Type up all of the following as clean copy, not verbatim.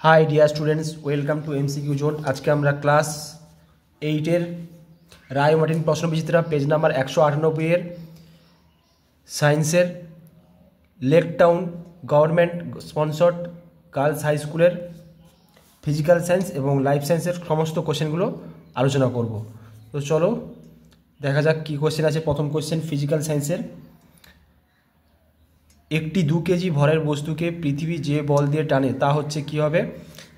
High dear students welcome to MCQ zone. आज के আমরা ক্লাস 8 এর রায় মার্টিন প্রশ্ন বিচিত্রা পেজ নাম্বার 198 এর সায়েন্সের Lake Town government sponsored girls high স্কুলের ফিজিক্যাল সায়েন্স এবং লাইফ সায়েন্সের সমস্ত কোশ্চেনগুলো আলোচনা করব। তো চলো দেখা যাক কি কোশ্চেন আছে। প্রথম কোশ্চেন ফিজিক্যাল সায়েন্সের, একটি 2 কেজি ভরের বস্তুকে পৃথিবী যে বল দিয়ে টানে তা হচ্ছে কি হবে।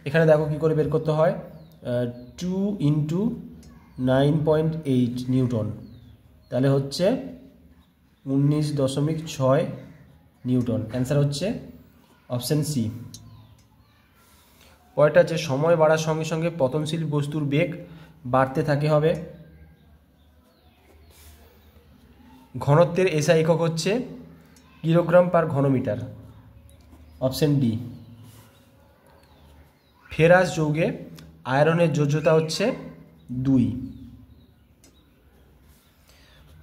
এখানে দেখো কি করে বের করতে হয়। 2 × 9.8 নিউটন, তাহলে হচ্ছে 19.6 নিউটন। অ্যান্সার হচ্ছে অপশান সি। পরেরটা হচ্ছে সময় বাড়ার সঙ্গে সঙ্গে পতনশীল বস্তুর বেগ বাড়তে থাকে হবে। ঘনত্বের এসআই একক হচ্ছে কিলোগ্রাম পার ঘনমিটার, অপশন ডি। ফেরাস যৌগে আয়রনের যোজ্যতা হচ্ছে 2।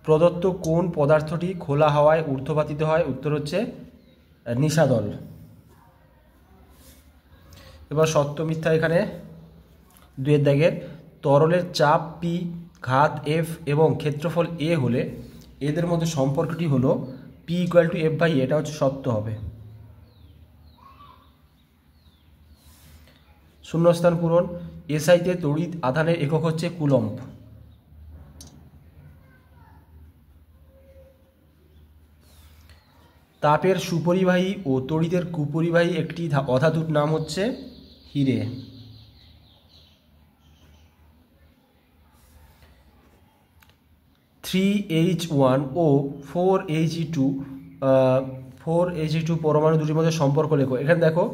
প্রদত্ত কোন পদার্থটি খোলা হাওয়ায় ঊর্ধ্বপাতিত হয়, উত্তর হচ্ছে নিশাদল। এবার সত্য মিথ্যা এখানে 2 এর দাগের, তরলের চাপ পি, ঘাত এফ এবং ক্ষেত্রফল এ হলে এদের মধ্যে সম্পর্কটি হলো P = F/A, এটা হচ্ছে সত্য হবে। শূন্যস্থান পূরণ, এসআইতে তড়িৎ আধানের একক হচ্ছে কুলম্ব। তাপের সুপরিবাহী ও তড়িতের কুপরিবাহী একটি অধাতুর নাম হচ্ছে হিরে। H1 ও 4He2 পরমাণু দুটির মধ্যে সম্পর্ক লেখো। এখানে দেখো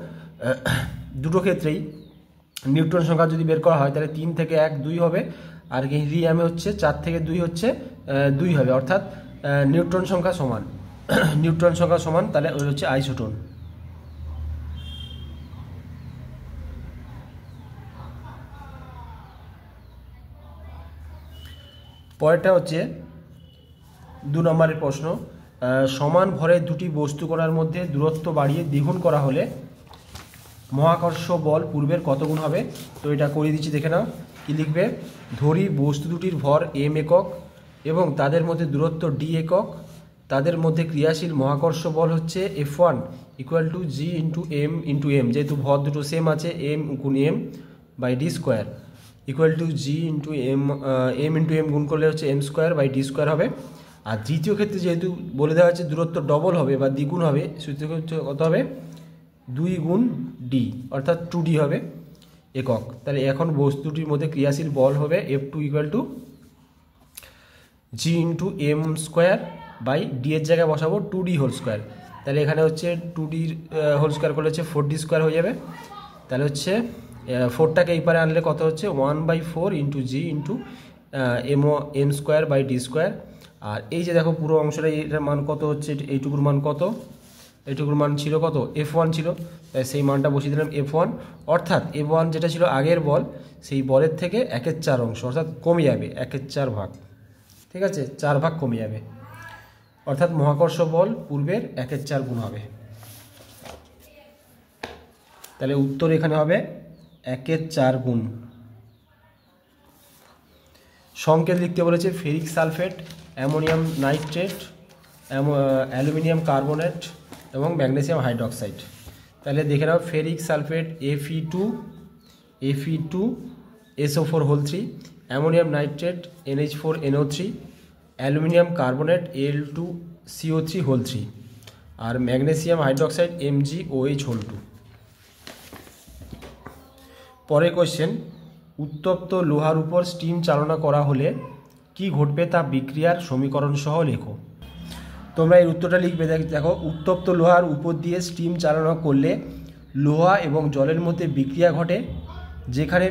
দুটো ক্ষেত্রেই নিউট্রন সংখ্যা যদি বের করা হয় তাহলে 3 থেকে 1 2 হবে, আর হিলিয়ামে হচ্ছে 4 থেকে 2 হচ্ছে 2 হবে, অর্থাৎ নিউট্রন সংখ্যা সমান নিউট্রন সংখ্যা সমান, তাহলে ওই হচ্ছে আইসোটোন। পরেরটা হচ্ছে 2 নম্বরের প্রশ্ন, সমান ভরে দুটি বস্তু কণার মধ্যে দূরত্ব বাড়িয়ে দ্বিগুণ করা হলে মহাকর্ষ বল পূর্বের কত গুণ হবে। তো এটা করিয়ে দিচ্ছি, দেখে নাও। কি লিখবে, ধরি বস্তু দুটির ভর m একক এবং তাদের মধ্যে দূরত্ব d একক, তাদের মধ্যে ক্রিয়াশীল মহাকর্ষ বল হচ্ছে F1 = G × M × M, যেহেতু ভর দুটো সেম আছে m × M/d² = G × M × M গুণ করলে হচ্ছে m²/d² হবে। আর দ্বিতীয় ক্ষেত্রে যেহেতু বলে দেওয়া হচ্ছে দূরত্ব ডবল হবে বা দ্বিগুণ হবে, সূত্র কত হবে 2 × d, অর্থাৎ 2d হবে একক। তাহলে এখন বস্তুটির মধ্যে ক্রিয়াশীল বল হবে F2 = G × M²/d এর জায়গায় বসাবো 2d²। তাহলে এখানে হচ্ছে 2d² করলে হচ্ছে 4d² হয়ে যাবে। তাহলে হচ্ছে 4টাকে এই পারে আনলে কত হচ্ছে 1/4 × G × M²/d²। আর এই যে দেখো পুরো অংশটা, এটার মান কত হচ্ছে, এইটুকুর মান কত, এইটুকুর মান ছিল কত F1 ছিল, তাই সেই মানটা বসিয়ে দিলাম F1, অর্থাৎ F1 যেটা ছিল আগের বল সেই বলের থেকে 1/4 অংশ, অর্থাৎ কমে যাবে 1/4 ভাগ, ঠিক আছে, 4 ভাগ কমে যাবে, অর্থাৎ মহাকর্ষ বল পূর্বের 1/4 গুণ হবে। তাহলে উত্তর এখানে হবে 1/4 গুণ। সংকেত লিখতে বলেছে ferric sulphate, ammonium nitrate, aluminium carbonate এবং ম্যাগনেসিয়াম হাইড্রোক্সাইড। তাহলে দেখে নাও, ferric sulphate Fe2SO4 3, ammonium nitrate NH4NO3, aluminium carbonate Al2CO3 3, আর ম্যাগনেসিয়াম হাইড্রোক্সাইড MgOH2। পরের কোশ্চেন, উত্তপ্ত লোহার উপর স্টিম চালনা করা হলে কি ঘটবে তা বিক্রিয়ার সমীকরণ সহ লেখো। তোমরা এর উত্তরটা লিখবে। দেখো, উত্তপ্ত লোহার উপর দিয়ে স্টিম চালনা করলে লোহা এবং জলের মধ্যে বিক্রিয়া ঘটে, যেখানে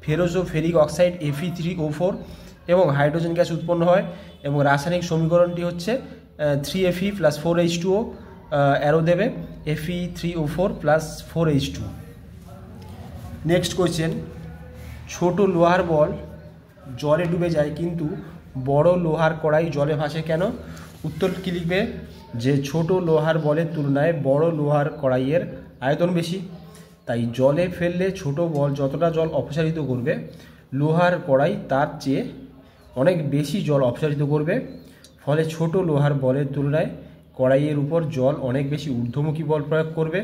ফেরোজো ফেরিক অক্সাইড Fe3O4 এবং হাইড্রোজেন গ্যাস উৎপন্ন হয়, এবং রাসায়নিক সমীকরণটি হচ্ছে 3Fe + 4H2O, অ্যারো দেবে Fe3O4 + 4H2। নেক্সট কোয়েশ্চেন, ছোট লোহার বল জলে ডুবে যায় কিন্তু বড় লোহার কড়াই জলে ভাসে কেন। উত্তর কি লিখবে, যে ছোট লোহার বলের তুলনায় বড় লোহার কড়াইয়ের আয়তন বেশি, তাই জলে ফেললে ছোট বল যতটা জল অপসারিত করবে, লোহার কড়াই তার চেয়ে অনেক বেশি জল অপসারিত করবে। ফলে ছোট লোহার বলের তুলনায় কড়াইয়ের উপর জল অনেক বেশি ঊর্ধ্বমুখী বল প্রয়োগ করবে,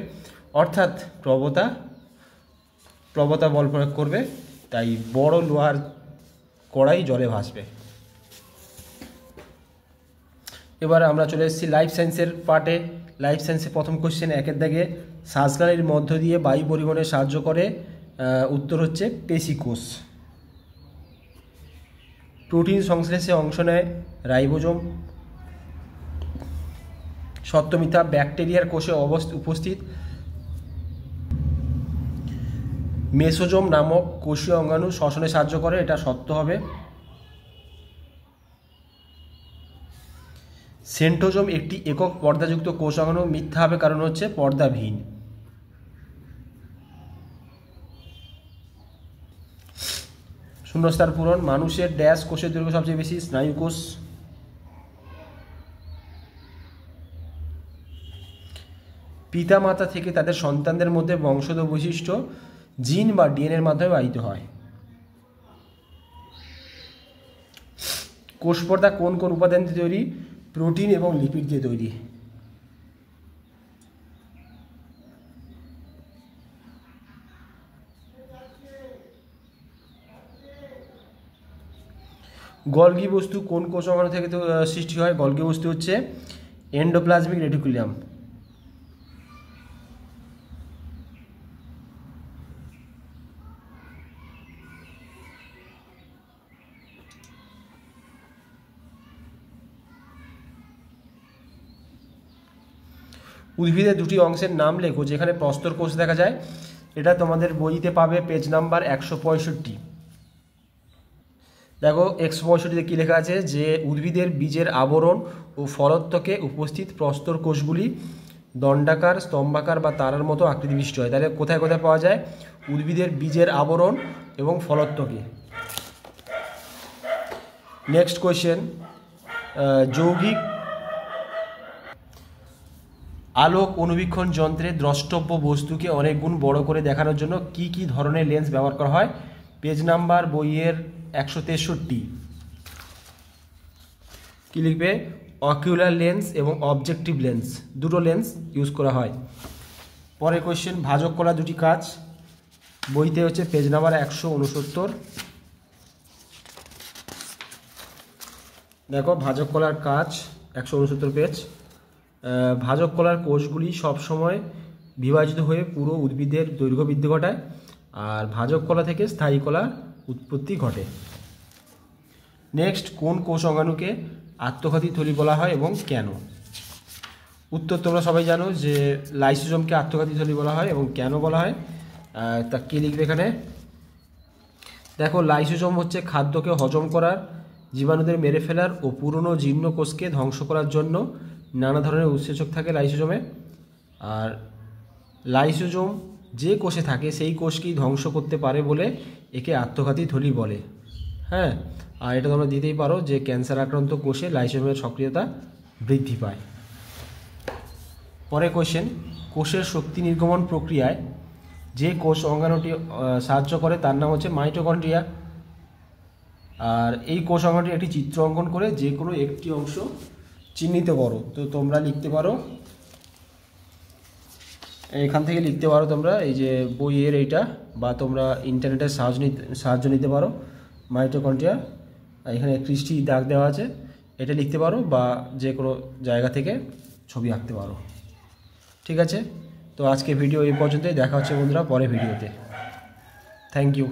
অর্থাৎ প্রবতা বল প্রয়োগ করবে। তাই বড় লোহার কড়াই জলে ভাসবে। এবার আমরা চলে এসেছি লাইফ সায়েন্সের পার্টে। লাইফ সায়েন্সে প্রথম কোশ্চেন, একের দাগে শ্বাসনালীর মধ্য দিয়ে বায়ু পরিবহনে সাহায্য করে। উত্তর হচ্ছে পেশিকোষ। প্রোটিন সংশ্লেষে অংশ নেয় রাইবোজোম। সত্য মিথ্যা? ব্যাকটেরিয়ার কোষে উপস্থিত মেসোজোম নামক কোষীয় অঙ্গাণু শ্বসনে সাহায্য করে, এটা সত্য হবে। সেন্ট্রোজোম একটি একক পর্দাযুক্ত কোষ অঙ্গাণু, মিথ্যা হবে, কারণ হচ্ছে পর্দাবিহীন। শূন্যস্থান পূরণ। মানুষের ড্যাশ কোষের দৈর্ঘ্য সবচেয়ে বেশি? স্নায়ু কোষ। পিতা মাতা থেকে তাদের সন্তানদের মধ্যে বংশগত বৈশিষ্ট্য জিন বা ডিএনএর মাধ্যমে বাহিত হয়। কোষ পর্দা কোন কোন উপাদান দিয়ে তৈরি? প্রোটিন এবং লিপিড দিয়ে তৈরি। গলগি বস্তু কোন কোষ অঙ্গাণু থেকে সৃষ্টি হয়? গলগি বস্তু হচ্ছে এন্ডোপ্লাজমিক রেটিকুলাম। উদ্ভিদের দুটি অংশের নাম লেখো যেখানে প্রস্তর কোষ দেখা যায়। এটা তোমাদের বইতে পাবে পেজ নাম্বার 165। দেখো 165-তে কী লেখা আছে, যে উদ্ভিদের বীজের আবরণ ও ফলত্বকে উপস্থিত প্রস্তর কোষগুলি দণ্ডাকার, স্তম্ভাকার বা তারার মতো আকৃতি বিশিষ্ট হয়। তাহলে কোথায় কোথায় পাওয়া যায়? উদ্ভিদের বীজের আবরণ এবং ফলত্বকে। নেক্সট কোয়েশ্চেন, যৌগিক আলোক অনুবীক্ষণ যন্ত্রে দ্রষ্টব্য বস্তুকে অনেক গুণ বড় করে দেখানোর জন্য কি কি ধরনের লেন্স ব্যবহার করা হয়? পেজ নাম্বার বইয়ের 163। কি লিখবে? অকিউলার লেন্স এবং অবজেক্টিভ লেন্স, দুটো লেন্স ইউজ করা হয়। পরের কোয়েশ্চেন, ভাজক কলা দুটি কাজ। বইতে হচ্ছে পেজ নাম্বার 169। দেখো ভাজক কলার কাজ 169 পেজ। ভাজক কলার কোষগুলি সবসময় বিভাজিত হয়ে পুরো উদ্ভিদের দৈর্ঘ্য বৃদ্ধি ঘটায়, আর ভাজক কলা থেকে স্থায়ী কলার উৎপত্তি ঘটে। নেক্সট, কোন কোষ অঙ্গাণুকে আত্মঘাতী থলি বলা হয় এবং কেন? উত্তর তোমরা সবাই জানো যে লাইসোজোমকে আত্মঘাতী থলি বলা হয়। এবং কেন বলা হয় তা কী লিখবে এখানে? দেখো লাইসোজোম হচ্ছে খাদ্যকে হজম করার, জীবাণুদের মেরে ফেলার ও পুরনো জীর্ণ কোষকে ধ্বংস করার জন্য নানা ধরনের উৎসেচক থাকে লাইসোজোমে। আর লাইসোজোম যে কোষে থাকে সেই কোষকেই ধ্বংস করতে পারে বলে একে আত্মঘাতী থলি বলে। হ্যাঁ, আর এটা তোমরা দিতেই পারো যে ক্যান্সার আক্রান্ত কোষে লাইসোজোমের সক্রিয়তা বৃদ্ধি পায়। পরে কোশ্চেন, কোষের শক্তি নির্গমন প্রক্রিয়ায় যে কোষ অঙ্গাণুটি সাহায্য করে তার নাম হচ্ছে মাইটোকন্ড্রিয়া। আর এই কোষ অঙ্গাণুটি একটি চিত্র অঙ্কন করে যে কোনো একটি অংশ চিহ্নিত করো। তো তোমরা লিখতে পারো, এখান থেকে লিখতে পারো তোমরা এই যে বইয়ের এইটা, বা তোমরা ইন্টারনেটের সাহায্য নিতে পারো। মাইটোকন্ড্রিয়া, এখানে 31টি দাগ দেওয়া আছে, এটা লিখতে পারো, বা যে কোনো জায়গা থেকে ছবি আঁকতে পারো। ঠিক আছে, তো আজকে ভিডিও এই পর্যন্তই। দেখা হচ্ছে বন্ধুরা পরে ভিডিওতে। Thank you.